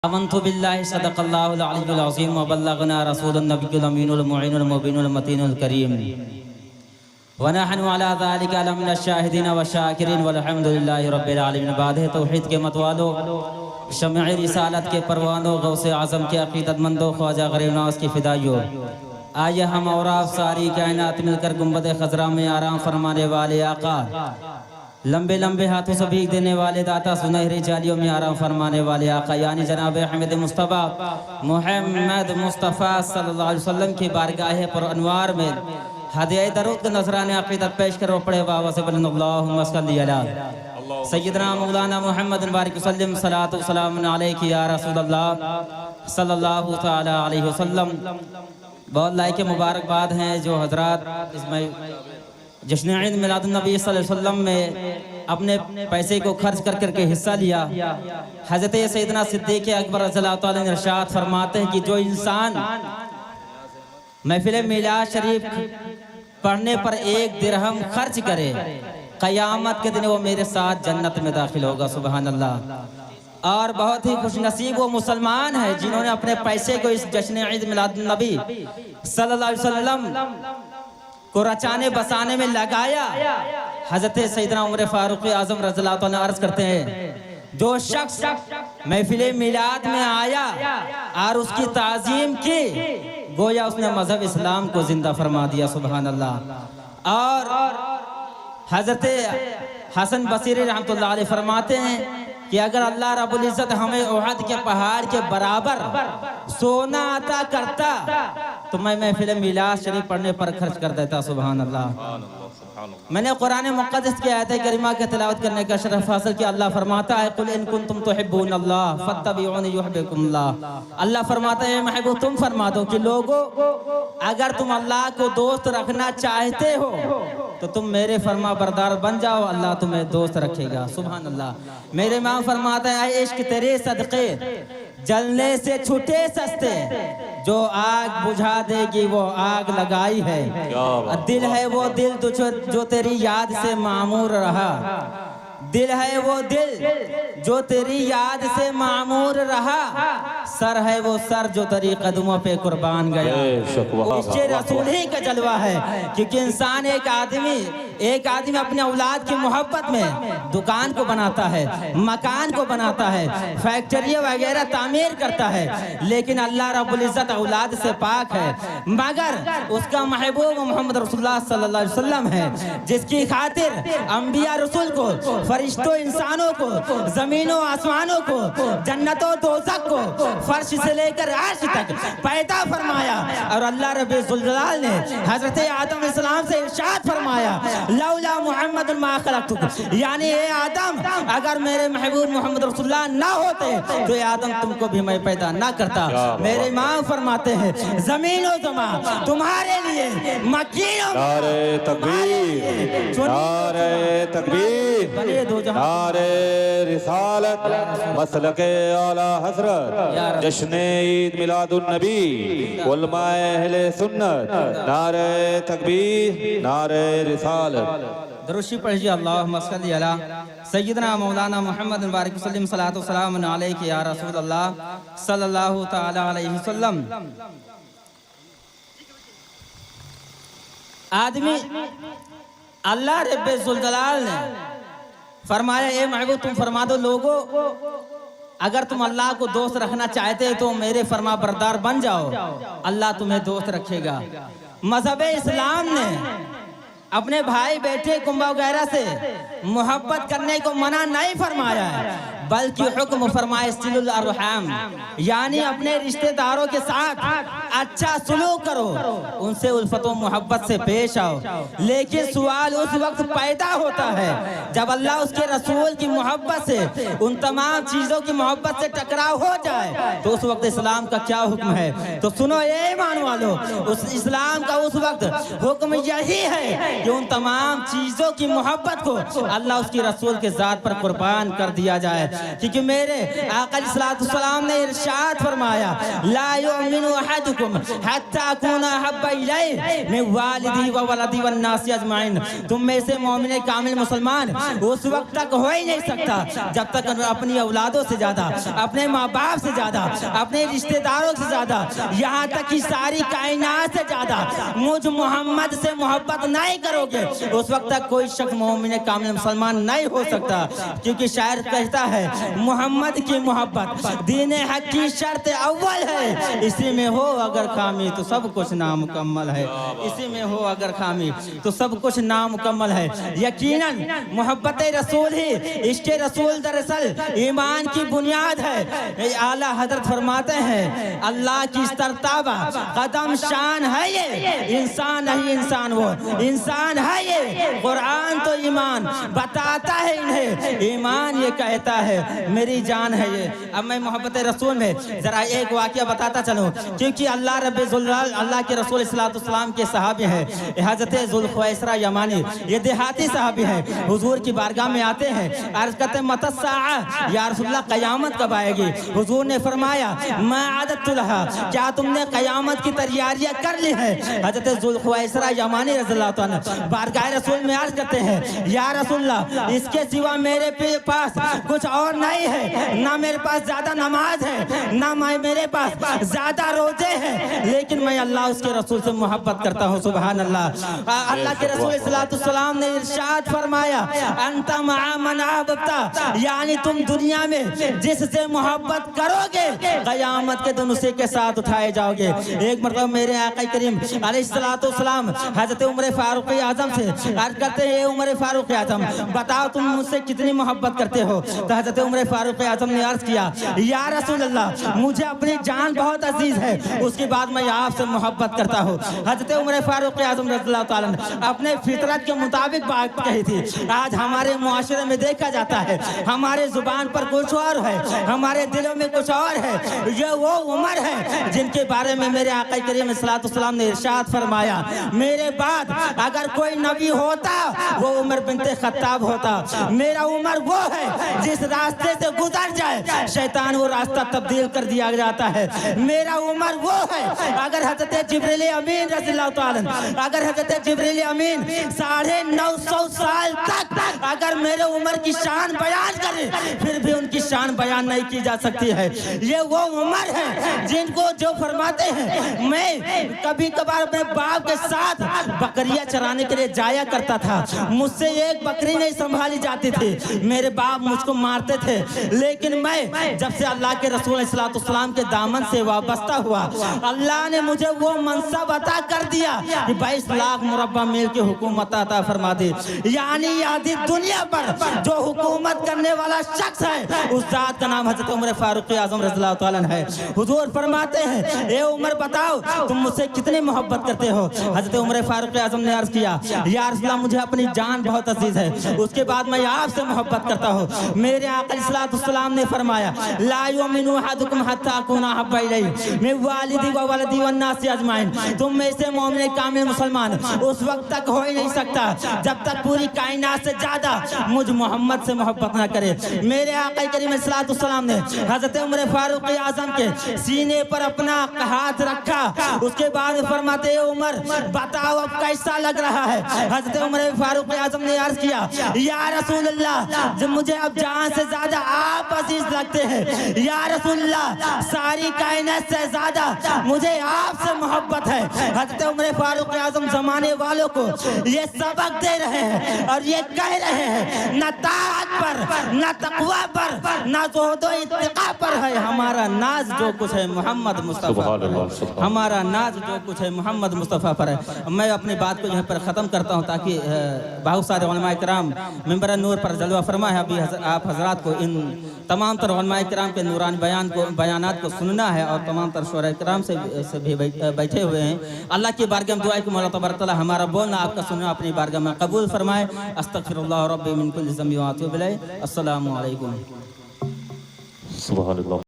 آمنت باللہ صدق اللہ العلی العظیم وبلغنا رسول النبی الامین المعین المبین المتین الکریم ونحن على ذلك لمن الشاہدین والشاکرین والحمد للہ رب العالمین۔ بعد ہے توحید کے متوالو، شمع رسالت کے پروانوں، غوث اعظم کے عقیدت مندوں، خواجہ غریب نواز کی فدائیوں، آئیے ہم اور آپ ساری کائنات مل کر گنبد خضرا میں آرام فرمانے والے آقا، لمبے لمبے ہاتھوں سے بھیگ دینے والے داتا، سنہری جالیوں میں آرام فرمانے والے آقا یعنی جناب احمد مصطفیٰ محمد مصطفیٰ صلی اللہ علیہ وسلم کی بارگاہ پر انوار میں ہدیہ درود کا نذرانِ عقیدت پیش کرو، پڑھے بابا سے بلند اللہم صلی علی سیدنا مولانا محمد بارک وسلم، صلاۃ و سلام علیک یا رسول اللہ صلی اللہ تعالی علیہ وسلم۔ بہت لائق مبارکباد ہیں جو حضرات اس میں جشن عید میلاد النبی صلی اللہ علیہ وسلم میں اپنے پیسے کو خرچ کر کر کے حصہ لیا۔ حضرت سیدنا صدیق اکبر رضی اللہ تعالیٰ نے ارشاد فرماتے ہیں کہ جو انسان محفل میلاد شریف پڑھنے پر 1 درہم خرچ کرے، قیامت کے دن وہ میرے ساتھ جنت میں داخل ہوگا، سبحان اللہ۔ اور بہت ہی خوش نصیب وہ مسلمان ہے جنہوں نے اپنے پیسے کو اس جشن عید میلاد النبی صلی اللہ علیہ وسلم کو رچانے بسانے میں لگایا۔ حضرت سیدنا عمر فاروق اعظم رضی اللہ عنہ عرض کرتے ہیں جو شخص محفل میلاد میں آیا اور اس کی تعظیم کی، گویا اس نے مذہب اسلام کو زندہ فرما دیا، سبحان اللہ۔ اور حضرت حسن بصری رحمۃ اللہ علیہ فرماتے ہیں کہ اگر اللہ رب العزت ہمیں احد کے پہاڑ کے برابر سونا عطا کرتا تو میں محفل میلاد شریف پڑھنے پر خرچ کر دیتا، سبحان اللہ۔ میں نے قرآن مقدس کی آیت کریمہ کی تلاوت کرنے کا شرف حاصل کیا۔ اللہ فرماتا ہے قل ان کنتم تحبون اللہ فاتبعونی یحببکم اللہ۔ اللہ فرماتا ہے محبوب تم فرما دو کہ لوگو اگر تم اللہ کو دوست رکھنا چاہتے ہو تو تم میرے فرما بردار بن جاؤ، اللہ تمہیں دوست رکھے گا، سبحان اللہ۔ میرے امام فرماتا ہے اے عشق تیرے صدقے جلنے سے چھٹے سستے، جو آگ بجھا دے گی وہ آگ لگائی ہے، دل ہے وہ دل جو تیری یاد سے معمور رہا، دل ہے وہ دل جو تیری یاد سے معمور رہا، سر ہے وہ سر جو تیری قدموں پہ قربان گیا۔ عشق رسول ہی کا جلوہ ہے، کیونکہ انسان ایک آدمی اپنے اولاد کی محبت میں دکان کو بناتا ہے، مکان کو بناتا ہے، فیکٹری وغیرہ تعمیر کرتا ہے، لیکن اللہ رب العزت اولاد سے پاک ہے، مگر اس کا محبوب محمد رسول اللہ صلی اللہ علیہ وسلم ہے، جس کی خاطر انبیاء رسول کو، فرشتوں انسانوں کو، زمینوں آسمانوں کو، جنت و دوزخ کو، فرش سے لے کر عرش تک پیدا فرمایا۔ اور اللہ رب الجلال نے حضرت آدم علیہ السلام سے ارشاد فرمایا لولا محمد ما خلقتک، یعنی اے آدم اگر میرے محبوب محمد رسول اللہ نہ ہوتے تو اے آدم تم کو بھی میں پیدا نہ کرتا۔ میرے امام فرماتے ہیں زمین و زمان تمہارے لیے مکین، نعرہ تکبیر، نعرہ تکبیر، نعرہ رسالت، مسلک اعلی حضرت، جشن عید میلاد النبی، علماء اہل سنت، نعرہ تکبیر، نعرہ رسالت۔ دروشی پڑھیے اللہم صلی علی سیدنا مولانا محمد بارک وسلم، صلاۃ و سلام علیک یا رسول اللہ صلی اللہ تعالی علیہ وسلم۔ آدمی اللہ رب الجلال نے فرمایا اے محبوب تم فرما دو لوگو اگر تم اللہ کو دوست رکھنا چاہتے تو میرے فرما بردار بن جاؤ، اللہ تمہیں دوست رکھے گا۔ مذہب اسلام نے اپنے بھائی بیٹے کنبہ وغیرہ سے محبت کرنے کو منع نہیں فرمایا ہے، بلکہ حکم فرمائے صلو الارحام، یعنی اپنے رشتہ داروں کے ساتھ اچھا سلوک کرو، ان سے الفت و محبت سے پیش آؤ۔ لیکن سوال اس وقت پیدا ہوتا ہے جب اللہ اس کے رسول کی محبت سے، ان تمام چیزوں کی محبت سے ٹکراؤ ہو جائے تو اس وقت اسلام کا کیا حکم ہے؟ تو سنو اے ایمان والو، اس اسلام کا اس وقت حکم یہی ہے کہ ان تمام چیزوں کی محبت کو اللہ اس کی رسول کے ذات پر قربان کر دیا جائے۔ کیونکہ میرے آقا علیہ الصلوۃ والسلام نے ارشاد فرمایا لا یؤمن احدکم حتی اکون احب الیہ من والدی و ولدی والناس اجمعین، تم میں سے مومن کامل مسلمان اس وقت تک ہو ہی نہیں سکتا جب تک اپنی اولادوں سے زیادہ، اپنے ماں باپ سے زیادہ، اپنے رشتہ داروں سے زیادہ، یہاں تک کہ ساری کائنات سے زیادہ مجھ محمد سے محبت نہیں کرو گے، اس وقت تک کوئی شخص مومن کامل مسلمان نہیں ہو سکتا۔ کیونکہ شاعر کہتا ہے محمد کی محبت دین حق کی شرط اول ہے، اسی میں ہو اگر خامی تو سب کچھ نامکمل ہے، اسی میں ہو اگر خامی تو سب کچھ نامکمل ہے۔ یقیناً محبت رسول ہی، عشق رسول دراصل ایمان کی بنیاد ہے۔ اعلیٰ حضرت فرماتے ہیں اللہ کی استرتابہ قدم شان ہے یہ، انسان نہیں انسان وہ، انسان ہے یہ، قرآن تو ایمان بتاتا ہے انہیں، ایمان یہ کہتا ہے میری جان ہے یہ۔ اب میں محبت رسول میں ذرا ایک واقعہ بتاتا چلوں، کیونکہ اللہ رب ذوالجلال، اللہ کے رسول صلی اللہ علیہ وسلم کے صحابی ہیں حضرت ذوالخویسرہ یمانی، یہ دیہاتی صحابی ہیں، حضور کی بارگاہ میں آتے ہیں، عرض کرتے ہیں متی الساعہ، یا رسول اللہ قیامت کب آئے گی؟ حضور نے فرمایا ما عددت لہا، کیا تم نے قیامت کی تیاریاں کر لی ہے؟ حضرت ذوالخویسرہ یمانی رضی اللہ عنہ بارگاہ رسول میں عرض کرتے ہیں یا رسول اللہ اس کے سوا میرے پاس کچھ اور نہیں ہے، نہ میرے پاس زیادہ نماز ہے، نہ میرے پاس زیادہ روزے ہیں، لیکن میں اللہ اس کے رسول سے محبت کرتا ہوں۔ سبحان اللہ۔ اللہ کے رسول صلی اللہ علیہ وسلم نے ارشاد فرمایا انت مع من احببت، یعنی تم دنیا میں جس سے محبت کرو گے قیامت کے دن اسی کے ساتھ اٹھائے جاؤ گے۔ ایک مرتبہ میرے آقا کریم علیہ الصلوۃ والسلام حضرت عمر فاروق اعظم سے عرض کرتے ہیں عمر فاروق اعظم بتاؤ تم مجھ سے کتنی محبت کرتے ہو؟ تو حضرت عمر فاروق اعظم نے عرض کیا یا رسول اللہ مجھے اپنی جان بہت عزیز ہے، اس کے بعد میں آپ سے محبت کرتا ہوں۔ حضرت عمر فاروق اعظم رضی اللہ تعالیٰ اپنے فطرت کے مطابق بات کہی تھی۔ آج ہمارے معاشرے میں دیکھا جاتا ہے ہمارے زبان پر کچھ اور ہے، ہمارے دلوں میں کچھ اور ہے۔ یہ وہ عمر ہے جن کے بارے میں میرے آقا کریم صلی اللہ علیہ وسلم نے ارشاد فرمایا میرے بعد اگر کوئی نبی ہوتا وہ عمر بنت خطاب ہوتا، میرا عمر وہ ہے جس راستے سے گزر جائے شیطان وہ راستہ تبدیل کر دیا جاتا ہے، میرا عمر وہ ہے اگر حضرت جبریل امین رضی اللہ تعالیٰ اگر حضرت جبریل امین 950 سال تک اگر میرے عمر کی شان بیان کرے پھر بھی ان کی شان بیان نہیں کی جا سکتی ہے۔ یہ وہ عمر ہے جن کو جو فرماتے ہیں میں کبھی کبھار اپنے باپ کے ساتھ بکریاں چرانے کے لیے جایا کرتا تھا، مجھ سے ایک بکری نہیں سنبھالی جاتی تھی، میرے باپ مجھ کو مارتے تھے، لیکن میں جب سے اللہ کے رسول صلی اللہ علیہ وسلم کے دامن سے وابستہ ہوا اللہ نے مجھے وہ منصب عطا کر دیا کہ 22 لاکھ مربع میل کی حکومت عطا فرما دی، یعنی آدھی دنیا پر جو حکومت کرنے والا شخص ہے اس ذات کا نام حضرت عمر فاروق اعظم رضی اللہ تعالیٰ ہے۔ حضور فرماتے ہیں اے عمر بتاؤ تم مجھ سے کتنی محبت کرتے ہو؟ حضرت عمر فاروق اعظم نے عرض کیا یا رسول اللہ مجھے اپنی جان بہت عزیز ہے، اس کے بعد میں آپ سے محبت کرتا ہوں۔ میرے آقا علیہ الصلوۃ والسلام نے فرمایا لا یؤمن احدکم حتی اکون احب الیہ من والدی و ولدی والناس اجمعین، تم میں سے مومن کامل مسلمان اس وقت تک ہو ہی نہیں سکتا جب تک پوری کائنات سے زیادہ مجھ محمد سے محبت نہ کرے۔ میرے آقا کریم صلی اللہ علیہ وسلم نے حضرت عمر فاروق اعظم کے سینے پر اپنا ہاتھ رکھا، اس کے بعد فرماتے ہیں عمر بتاؤ اب کیسا لگ رہا ہے؟ حضرت عمر فاروق اعظم نے عرض کیا یا رسول اللہ جب مجھے اب جان سے زیادہ آپ عزیز لگتے ہیں، یا رسول اللہ ساری کائنات سے زیادہ مجھے آپ سے محبت ہے۔ حضرت عمر فاروق اعظم زمانے والوں کو یہ سبق دے رہے ہیں اور یہ کہہ رہے ہیں نہ طاعت پر نہ تقوی پر نہ زہد و اتقاء پر ہے ہمارا ناز، جو کچھ ہے محمد مصطفیٰ، ہمارا ناز جو کچھ ہے محمد مصطفیٰ پر ہے۔ میں اپنی بات کو یہاں پر ختم کرتا ہوں تاکہ بہت سارے علماء کرام منبر نور پر جلوہ فرما ہے، ابھی آپ حضرات کو ان تمام تر علماء کرام کے نورانی بیانات کو سننا ہے اور تمام تر شعراء کرام سے بھی بیٹھے ہوئے ہیں۔ اللہ کی بارگاہ میں دعا ہے کہ مولا تبارک تعالی ہمارا بولنا آپ کا سننا اپنی بارگاہ میں قبول فرمائے۔ استغفر اللہ ربی من کل ذنب و اتوب الیہ۔ السلام علیکم۔ سبحان اللہ۔